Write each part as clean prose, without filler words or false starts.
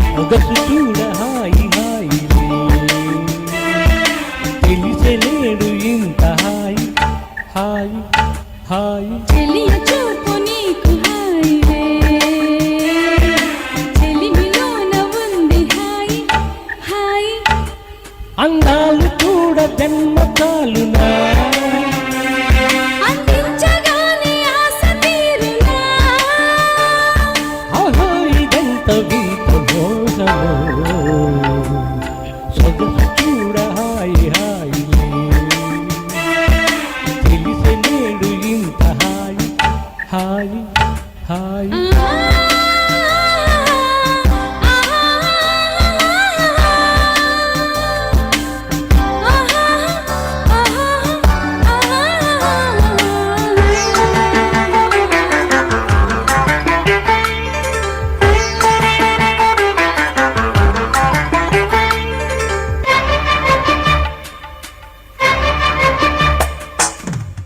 సొగసు చూడ హాయి హాయి తెలిసలేడు ఇంత హాయి హాయి హాయి చెలియ చూపు నీకు హాయిలే చెలిమిలోన ఉంది హాయి హాయి అందాలు చూడ జన్మ చాలునా అందించగానే ఆశ తీరునా ఆహా ఇదెంత వింత మోహమో సొగసు చూడ హాయి హాయి తెలిసలేడు ఇంత హాయి హాయి హాయి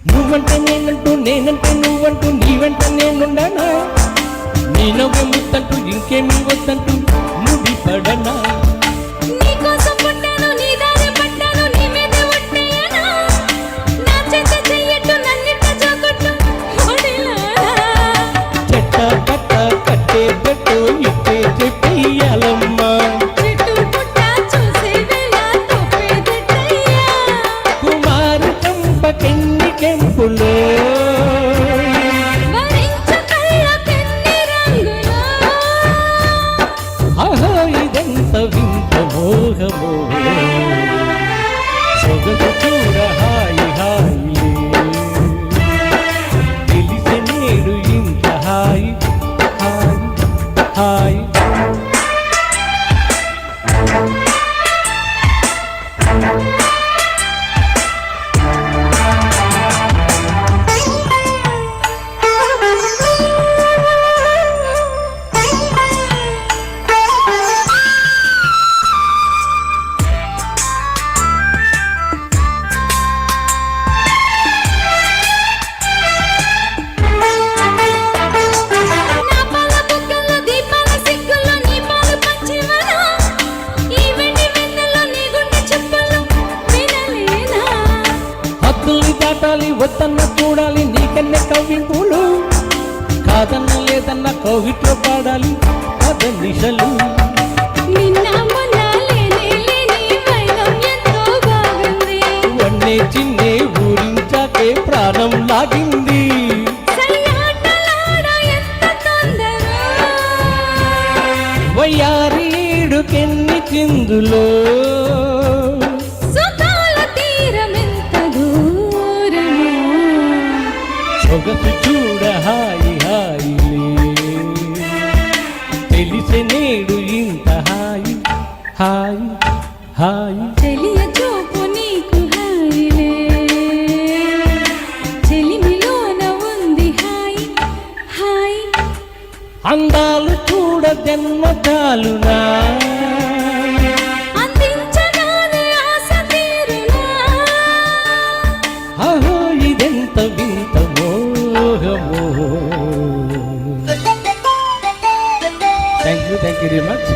నువ్వంటే నేనంటూ నేనంటే నువ్వంటూ నీ వెంట నేనుండనా నీ నవ్వే ముద్దంటూ ఇంకేమీ వద్దంటూ ముడి పడనా నీకోసం పుట్టాను నీ దారి పట్టాను నీ మీదే ఒట్టేయనా నా చేత చెయ్యట్టు నన్నిట్ట జోకొట్టు ఒడిలారా చెట్ట పట్ట కట్టే పెట్టు ఇట్టే చెప్పేయాలమ్మా చెట్టు పుట్ట చూసే వేళ తప్పేదట్టయ్యా కుమారు చంపకెన్ని కెంపులో వరించు కళ్ళకెన్ని రంగులో ఆహా ఇదెంత వింత మోహమో సొగసు చూడ హాయి హాయి తెలిసనేడు ఇంత హాయి హాయి హాయి నా పాల బుగ్గల్లో దీపాల సిగ్గుల్లో నీ పాలు పంచివనా ఈ వెండి వెన్నెల్లో నీ గుండె చెప్పులు వినలేనా హద్దుల్ని దాటాలి వద్దన్న చూడాలి నీకన్నే కవ్వింపులు కాదన్న లేదన్న కోవిట్లో పాడాలి పద నిశలు నిన్న మొన్న లేనే లేని వైనం ఎంతో బాగుంది వన్నే చిన్నే ఊరించాకే ప్రాణం లాగింది సయ్యాటలాడ ఎంత తొందర వయ్యారీడుకెన్ని చిందులో సుఖాల తీరమెంత దూరమో సొగసు చూడ హాయి హాయి తెలిసనేడు ఇంత హాయి హాయి హాయి చెలియ చూపు నీకు హాయిలే చెలిమిలోన ఉంది హాయి హాయి అందాలు చూడ జన్మ చాలునా అందించగానే ఆశ తీరునా ఆహో ఇదెంత వింత మోహమో థ్యాంక్ యూ వెరీ మచ్